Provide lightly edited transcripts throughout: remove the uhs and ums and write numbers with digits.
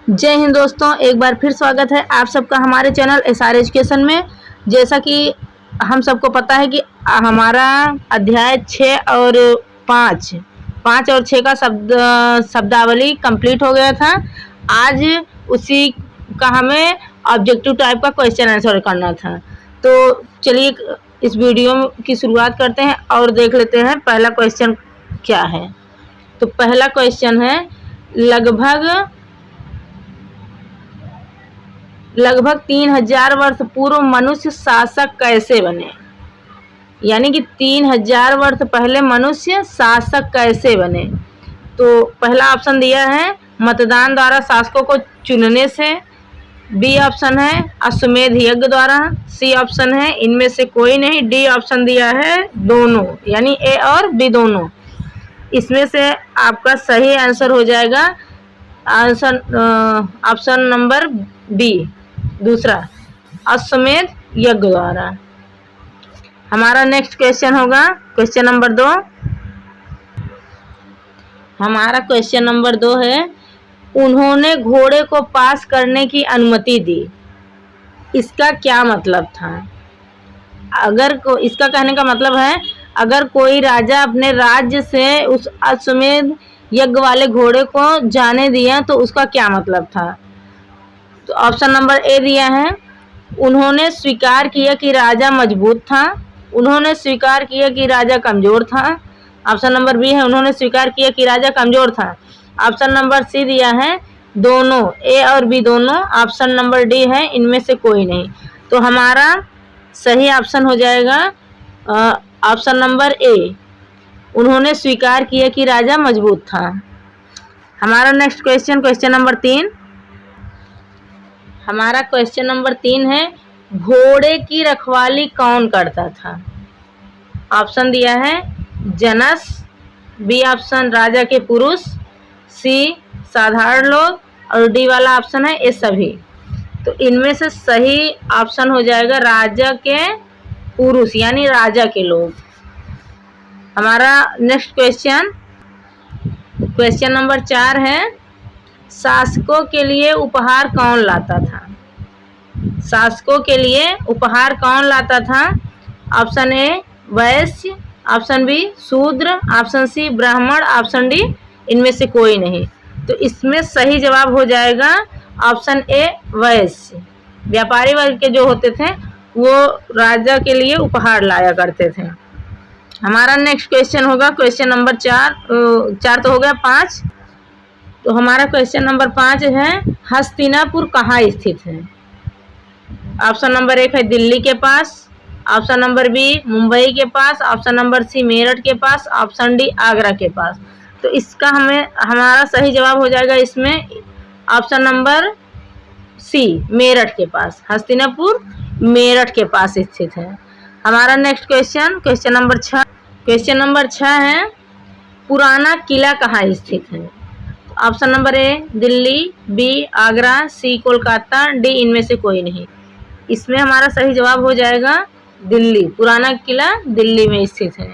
जय हिंद दोस्तों, एक बार फिर स्वागत है आप सबका हमारे चैनल एसआर एजुकेशन में। जैसा कि हम सबको पता है कि हमारा अध्याय 6 और 5 और 6 का शब्दावली कंप्लीट हो गया था। आज उसी का हमें ऑब्जेक्टिव टाइप का क्वेश्चन आंसर करना था। तो चलिए इस वीडियो की शुरुआत करते हैं और देख लेते हैं पहला क्वेश्चन क्या है। तो पहला क्वेश्चन है, लगभग 3000 वर्ष पूर्व मनुष्य शासक कैसे बने। यानी कि 3000 वर्ष पहले मनुष्य शासक कैसे बने। तो पहला ऑप्शन दिया है मतदान द्वारा शासकों को चुनने से, बी ऑप्शन है अश्वमेध यज्ञ द्वारा, सी ऑप्शन है इनमें से कोई नहीं, डी ऑप्शन दिया है दोनों, यानी ए और बी दोनों। इसमें से आपका सही आंसर हो जाएगा ऑप्शन नंबर बी, दूसरा अश्वमेध यज्ञ द्वारा। हमारा नेक्स्ट क्वेश्चन होगा क्वेश्चन नंबर 2। हमारा क्वेश्चन नंबर 2 है, उन्होंने घोड़े को पास करने की अनुमति दी, इसका क्या मतलब था। इसका कहने का मतलब है अगर कोई राजा अपने राज्य से उस अश्वमेध यज्ञ वाले घोड़े को जाने दिया तो उसका क्या मतलब था। तो ऑप्शन नंबर ए दिया है, उन्होंने स्वीकार किया कि राजा मजबूत था, उन्होंने स्वीकार किया कि राजा कमजोर था। ऑप्शन नंबर बी है उन्होंने स्वीकार किया कि राजा कमजोर था। ऑप्शन नंबर सी दिया है दोनों, ए और बी दोनों। ऑप्शन नंबर डी है इनमें से कोई नहीं। तो हमारा सही ऑप्शन हो जाएगा ऑप्शन नंबर ए, उन्होंने स्वीकार किया कि राजा मजबूत था। हमारा नेक्स्ट क्वेश्चन नंबर 3। हमारा क्वेश्चन नंबर 3 है, घोड़े की रखवाली कौन करता था। ऑप्शन दिया है जनस, बी ऑप्शन राजा के पुरुष, सी साधारण लोग और डी वाला ऑप्शन है ये सभी। तो इनमें से सही ऑप्शन हो जाएगा राजा के पुरुष, यानी राजा के लोग। हमारा नेक्स्ट क्वेश्चन नंबर 4 है, शासकों के लिए उपहार कौन लाता था। शासकों के लिए उपहार कौन लाता था। Option A Vysya, option B शूद्र, ऑप्शन सी ब्राह्मण, ऑप्शन डी इनमें से कोई नहीं। तो इसमें सही जवाब हो जाएगा ऑप्शन ए वैश्य। व्यापारी वर्ग के जो होते थे वो राजा के लिए उपहार लाया करते थे। हमारा नेक्स्ट क्वेश्चन होगा क्वेश्चन नंबर 4 तो हो गया 5। तो हमारा क्वेश्चन नंबर 5 है, हस्तिनापुर कहाँ स्थित है। ऑप्शन नंबर 1 है दिल्ली के पास, ऑप्शन नंबर बी मुंबई के पास, ऑप्शन नंबर सी मेरठ के पास, ऑप्शन डी आगरा के पास। तो इसका हमारा सही जवाब हो जाएगा इसमें ऑप्शन नंबर सी, मेरठ के पास। हस्तिनापुर मेरठ के पास स्थित है। हमारा नेक्स्ट क्वेश्चन नंबर 6 है, पुराना किला कहाँ स्थित है। Option number A Delhi, B Agra, C Kolkata, D इनमें से कोई नहीं। इसमें हमारा सही जवाब हो जाएगा दिल्ली, पुराना किला दिल्ली में स्थित है।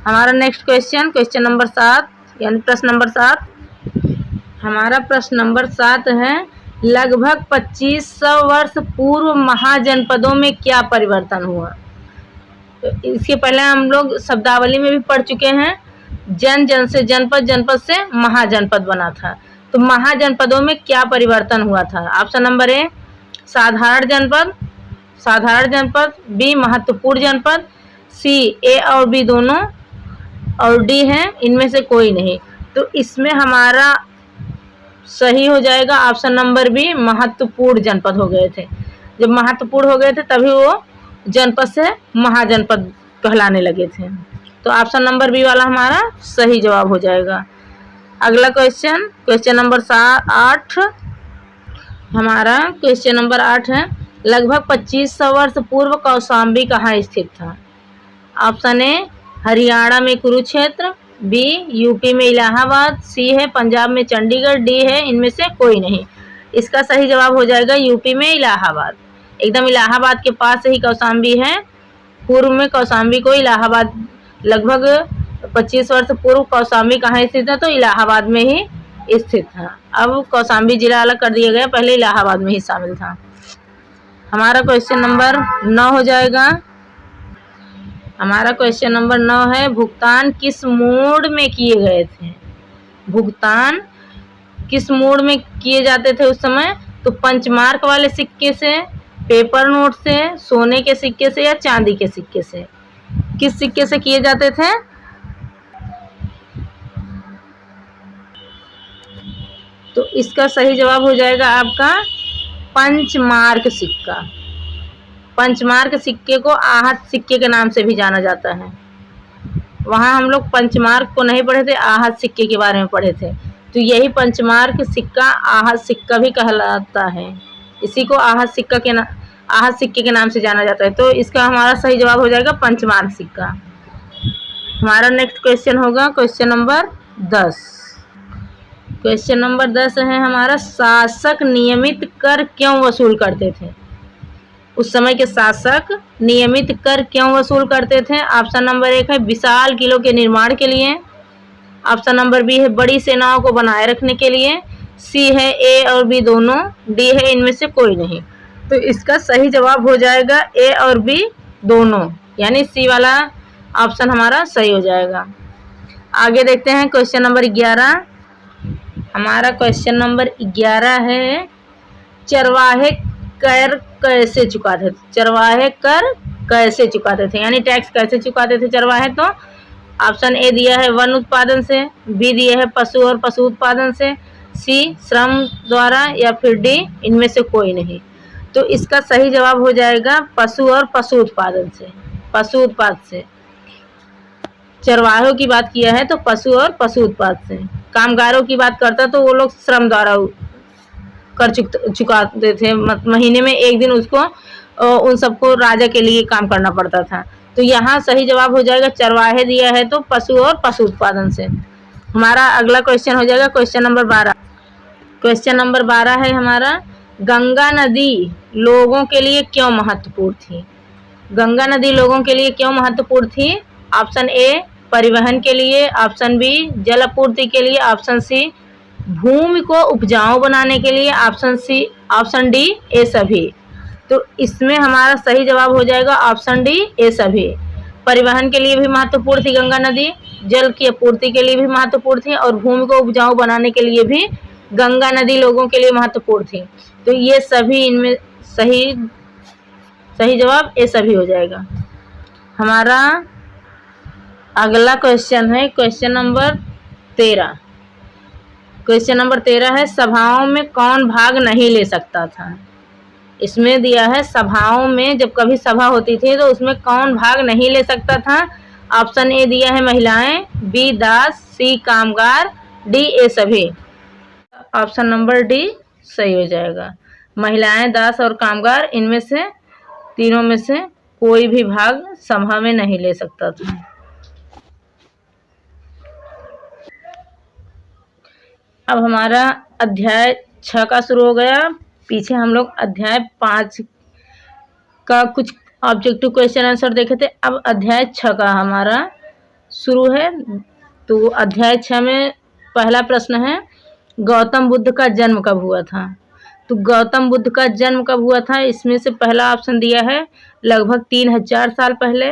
हमारा नेक्स्ट क्वेश्चन नंबर 7, यानी प्रश्न नंबर 7। हमारा प्रश्न नंबर 7 है, लगभग 2500 वर्ष पूर्व महाजनपदों में क्या परिवर्तन हुआ। तो इसके पहले हम लोग शब्दावली में भी पढ़ चुके हैं, जन से जनपद, जनपद से महाजनपद बना था। तो महाजनपदों में क्या परिवर्तन हुआ था। ऑप्शन नंबर ए साधारण जनपद, बी महत्वपूर्ण जनपद, सी ए और बी दोनों और डी है इनमें से कोई नहीं। तो इसमें हमारा सही हो जाएगा ऑप्शन नंबर बी, महत्वपूर्ण जनपद हो गए थे। जब महत्वपूर्ण हो गए थे तभी वो जनपद से महाजनपद कहलाने लगे थे। तो ऑप्शन नंबर बी वाला हमारा सही जवाब हो जाएगा। अगला क्वेश्चन नंबर 8। हमारा क्वेश्चन नंबर 8 है, लगभग 2500 वर्ष पूर्व कौशाम्बी कहाँ स्थित था। ऑप्शन ए हरियाणा में कुरुक्षेत्र, बी यूपी में इलाहाबाद, सी है पंजाब में चंडीगढ़, डी है इनमें से कोई नहीं। इसका सही जवाब हो जाएगा यूपी में इलाहाबाद। एकदम इलाहाबाद के पास ही कौशाम्बी है। पूर्व में कौशाम्बी को लगभग 25 वर्ष पूर्व कौशाम्बी कहाँ स्थित है, तो इलाहाबाद में ही स्थित था। अब कौशाम्बी जिला अलग कर दिया गया, पहले इलाहाबाद में ही शामिल था। हमारा क्वेश्चन नंबर 9 हो जाएगा। हमारा क्वेश्चन नंबर 9 है, भुगतान किस मोड में किए गए थे? भुगतान किस मोड में किए जाते थे उस समय? तो पंचमार्क वाले सिक्के से, पेपर नोट से, सोने के सिक्के से या चांदी के सिक्के से? किस सिक्के से किए जाते थे? तो इसका सही जवाब हो जाएगा आपका पंचमार्क सिक्का। पंचमार्क सिक्के को आहत सिक्के के नाम से भी जाना जाता है। वहाँ हम लोग पंचमार्क को नहीं पढ़े थे, आहत सिक्के के बारे में पढ़े थे। तो यही पंचमार्क सिक्का आहत सिक्का भी कहलाता है। इसी को आहत सिक्के के नाम से जाना जाता है। तो इसका हमारा सही जवाब हो जाएगा पंचमार्क सिक्का। हमारा नेक्स्ट क्वेश्चन होगा क्वेश्चन नंबर 10। क्वेश्चन नंबर 10 है हमारा, शासक नियमित कर क्यों वसूल करते थे? उस समय के शासक नियमित कर क्यों वसूल करते थे? ऑप्शन नंबर 1 है विशाल किलों के निर्माण के लिए, ऑप्शन नंबर बी है बड़ी सेनाओं को बनाए रखने के लिए, सी है ए और बी दोनों, डी है इनमें से कोई नहीं। तो इसका सही जवाब हो जाएगा ए और बी दोनों, यानी सी वाला ऑप्शन हमारा सही हो जाएगा। आगे देखते हैं क्वेश्चन नंबर 11। हमारा क्वेश्चन नंबर 11 है, चरवाहे कर कैसे चुकाते थे? चरवाहे कर कैसे चुकाते थे, यानी टैक्स कैसे चुकाते थे चरवाहे? तो ऑप्शन ए दिया है वन उत्पादन से, बी दिया है पशु और पशु उत्पादन से, सी श्रम द्वारा, या फिर डी इनमें से कोई नहीं। तो इसका सही जवाब हो जाएगा पशु और पशु उत्पादन से, पशु उत्पाद से। चरवाहों की बात किया है तो पशु और पशु उत्पाद से। कामगारों की बात करता तो वो लोग श्रम द्वारा कर चुकाते थे, महीने में एक दिन उसको उन सबको राजा के लिए काम करना पड़ता था। तो यहाँ सही जवाब हो जाएगा चरवाहे दिया है तो पशु और पशु उत्पादन से। हमारा अगला क्वेश्चन हो जाएगा क्वेश्चन नंबर 12। क्वेश्चन नंबर 12 है हमारा, गंगा नदी लोगों के लिए क्यों महत्वपूर्ण थी? गंगा नदी लोगों के लिए क्यों महत्वपूर्ण थी? ऑप्शन ए परिवहन के लिए, ऑप्शन बी जल आपूर्ति के लिए, ऑप्शन सी भूमि को उपजाऊ बनाने के लिए, ऑप्शन डी ए सभी। तो इसमें हमारा सही जवाब हो जाएगा ऑप्शन डी ए सभी। परिवहन के लिए भी महत्वपूर्ण थी गंगा नदी, जल की आपूर्ति के लिए भी महत्वपूर्ण थी, और भूमि को उपजाऊ बनाने के लिए भी गंगा नदी लोगों के लिए महत्वपूर्ण थी। तो ये सभी इनमें सही जवाब ए सभी हो जाएगा। हमारा अगला क्वेश्चन है क्वेश्चन नंबर 13। क्वेश्चन नंबर 13 है, सभाओं में कौन भाग नहीं ले सकता था? इसमें दिया है सभाओं में जब कभी सभा होती थी तो उसमें कौन भाग नहीं ले सकता था? ऑप्शन ए दिया है महिलाएं, बी दास, सी कामगार, डी ए सभी। ऑप्शन नंबर डी सही हो जाएगा। महिलाएं, दास और कामगार, इनमें से तीनों में से कोई भी भाग सभा में नहीं ले सकता था। अब हमारा अध्याय 6 का शुरू हो गया। पीछे हम लोग अध्याय 5 का कुछ ऑब्जेक्टिव क्वेश्चन आंसर देखे थे। अब अध्याय 6 का हमारा शुरू है। तो अध्याय 6 में पहला प्रश्न है, गौतम बुद्ध का जन्म कब हुआ था? तो गौतम बुद्ध का जन्म कब हुआ था? इसमें से पहला ऑप्शन दिया है लगभग 3000 साल पहले,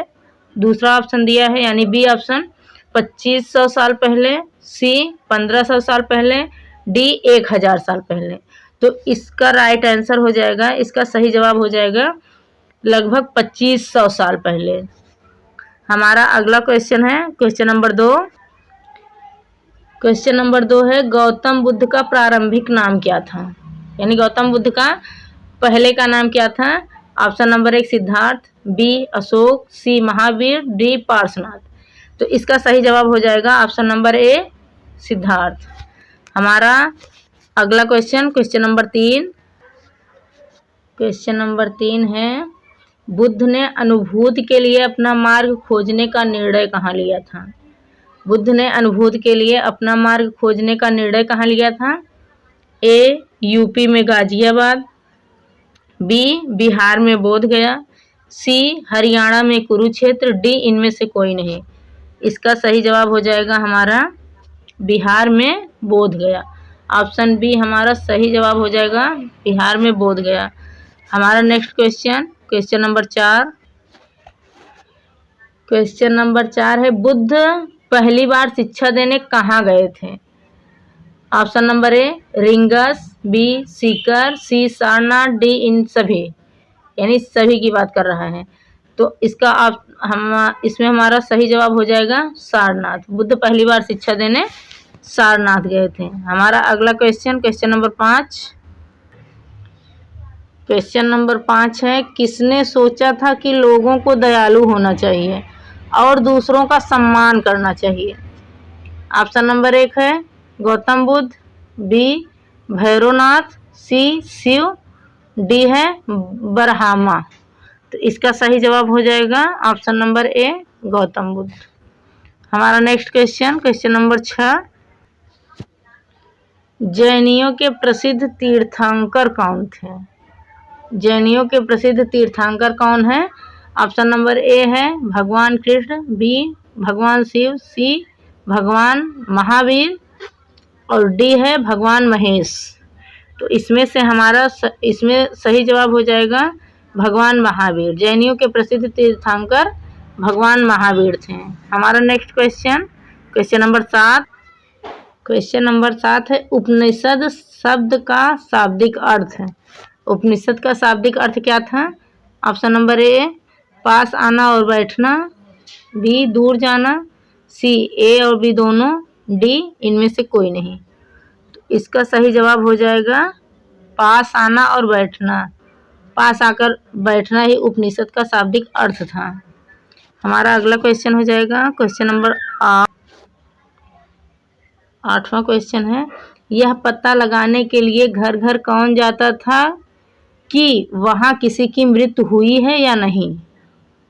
दूसरा ऑप्शन दिया है यानी बी ऑप्शन 2500 साल पहले, सी 1500 साल पहले, डी 1000 साल पहले। तो इसका राइट आंसर हो जाएगा, इसका सही जवाब हो जाएगा लगभग 2500 साल पहले। हमारा अगला क्वेश्चन है क्वेश्चन नंबर 2। क्वेश्चन नंबर 2 है, गौतम बुद्ध का प्रारंभिक नाम क्या था? यानी गौतम बुद्ध का पहले का नाम क्या था? Option number 1 Siddhartha, B Ashok, C Mahavir, D Parshvanath. तो इसका सही जवाब हो जाएगा ऑप्शन नंबर ए सिद्धार्थ। हमारा अगला question question number 3। Question number 3 है, बुद्ध ने अनुभूति के लिए अपना मार्ग खोजने का निर्णय कहाँ लिया था? बुद्ध ने अनुभूति के लिए अपना मार्ग खोजने का निर्णय कहाँ लिया था? ए यूपी में गाजियाबाद, बी बिहार में बोधगया, सी हरियाणा में कुरुक्षेत्र, डी इनमें से कोई नहीं। इसका सही जवाब हो जाएगा हमारा बिहार में बोधगया। ऑप्शन बी हमारा सही जवाब हो जाएगा, बिहार में बोध गया। हमारा next question, question number 4। Question number 4 है, बुद्ध पहली बार शिक्षा देने कहाँ गए थे? Option number A Ringas, B Sikar, C Sarnath, D इन सभी, यानी सभी की बात कर रहा है। तो इसका इसमें हमारा सही जवाब हो जाएगा सारनाथ। बुद्ध पहली बार शिक्षा देने सारनाथ गए थे। हमारा अगला question, question number 5। Question number 5 है, किसने सोचा था कि लोगों को दयालु होना चाहिए और दूसरों का सम्मान करना चाहिए? ऑप्शन नंबर 1 है गौतम बुद्ध, बी भैरवनाथ, सी शिव, डी है बरहामा। तो इसका सही जवाब हो जाएगा ऑप्शन नंबर ए गौतम बुद्ध। हमारा नेक्स्ट क्वेश्चन, क्वेश्चन नंबर 6। जैनियों के प्रसिद्ध तीर्थंकर कौन थे? जैनियों के प्रसिद्ध तीर्थंकर कौन है? ऑप्शन नंबर ए है भगवान कृष्ण, बी भगवान शिव, सी भगवान महावीर और डी है भगवान महेश। तो इसमें से हमारा इसमें सही जवाब हो जाएगा भगवान महावीर। जैनियों के प्रसिद्ध तीर्थंकर भगवान महावीर थे। हमारा next question, question number 7। Question number 7 है, उपनिषद शब्द का शाब्दिक अर्थ है। उपनिषद का शाब्दिक अर्थ क्या था? ऑप्शन नंबर ए पास आना और बैठना, बी दूर जाना, सी ए और बी दोनों, डी इनमें से कोई नहीं। तो इसका सही जवाब हो जाएगा पास आना और बैठना। पास आकर बैठना ही उपनिषद का शाब्दिक अर्थ था। हमारा अगला क्वेश्चन हो जाएगा क्वेश्चन नंबर 8वां क्वेश्चन है, यह पता लगाने के लिए घर घर कौन जाता था कि वहाँ किसी की मृत्यु हुई है या नहीं?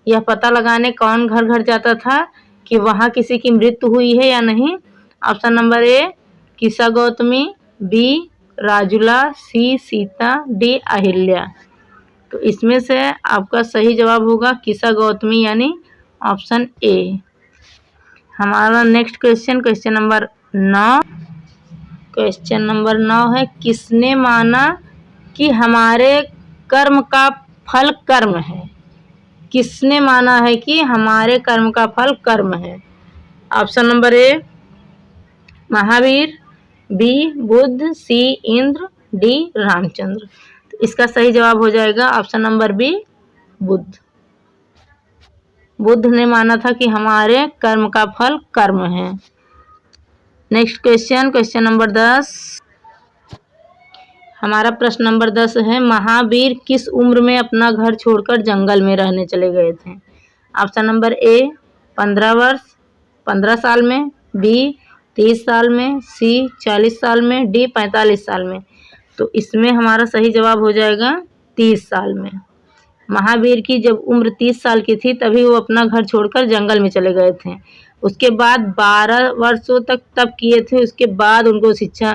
यह पता लगाने कौन घर घर जाता था कि वहाँ किसी की मृत्यु हुई है या नहीं? ऑप्शन नंबर ए किसा गौतमी, बी राजुला, सी सीता, डी अहिल्या। तो इसमें से आपका सही जवाब होगा किसा गौतमी, यानी ऑप्शन ए। हमारा next question, question number 9। Question number 9 है, किसने माना कि हमारे कर्म का फल कर्म है? किसने माना है कि हमारे कर्म का फल कर्म है? Option number A Mahavir, B Buddha, C Indra, D Ramchandra. तो इसका सही जवाब हो जाएगा option number B Buddha. Buddha ने माना था कि हमारे कर्म का फल कर्म है। Next question, question number 10। हमारा प्रश्न नंबर 10 है, महावीर किस उम्र में अपना घर छोड़कर जंगल में रहने चले गए थे? ऑप्शन नंबर ए 15 वर्ष 15 साल में, बी 30 साल में, सी 40 साल में, डी 45 साल में। तो इसमें हमारा सही जवाब हो जाएगा 30 साल में। महावीर की जब उम्र 30 साल की थी तभी वो अपना घर छोड़कर जंगल में चले गए थे। उसके बाद 12 वर्षों तक तप किए थे, उसके बाद उनको शिक्षा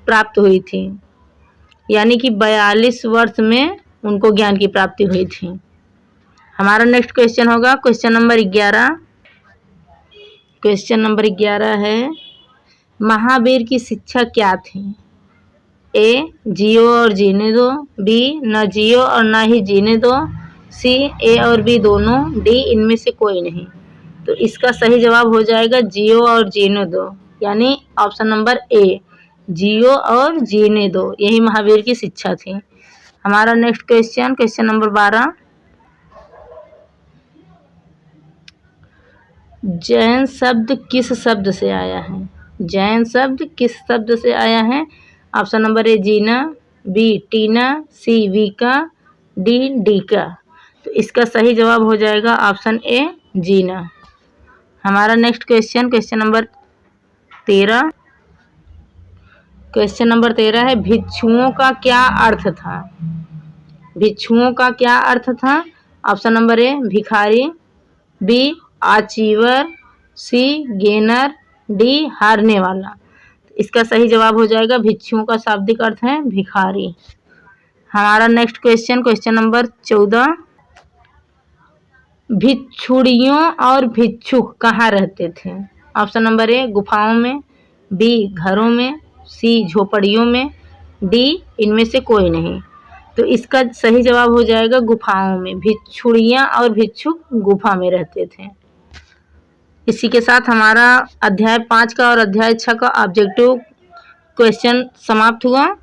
प्राप्त हुई थी, यानी कि 42 वर्ष में उनको ज्ञान की प्राप्ति हुई थी। हमारा नेक्स्ट क्वेश्चन होगा क्वेश्चन नंबर 11। क्वेश्चन नंबर 11 है, महावीर की शिक्षा क्या थी? ए जियो और जीने दो, बी न जियो और ना ही जीने दो, सी ए और बी दोनों, डी इनमें से कोई नहीं। तो इसका सही जवाब हो जाएगा जियो और जीने दो, यानी ऑप्शन नंबर ए जियो और जीने दो, यही महावीर की शिक्षा थी। हमारा next question, question number 12। Jain शब्द किस शब्द से आया है? जैन शब्द किस शब्द से आया है? ऑप्शन नंबर ए जीना, बी टीना, सी वीका, डी डीका। तो इसका सही जवाब हो जाएगा ऑप्शन ए जीना। हमारा next question, question number 13। Question number 13 है, भिक्षुओं का क्या अर्थ था? भिक्षुओं का क्या अर्थ था? ऑप्शन नंबर ए भिखारी, बी आचीवर, सी गेनर, डी हारने वाला। इसका सही जवाब हो जाएगा भिक्षुओं का शाब्दिक अर्थ है भिखारी। हमारा नेक्स्ट क्वेश्चन, क्वेश्चन नंबर 14। भिक्षुड़ियों और भिक्षुक कहाँ रहते थे? ऑप्शन नंबर ए गुफाओं में, बी घरों में, सी झोपड़ियों में, डी इनमें से कोई नहीं। तो इसका सही जवाब हो जाएगा गुफाओं में। भिक्षुड़ियाँ और भिक्षुक गुफा में रहते थे। इसी के साथ हमारा अध्याय 5 का और अध्याय 6 का ऑब्जेक्टिव क्वेश्चन समाप्त हुआ।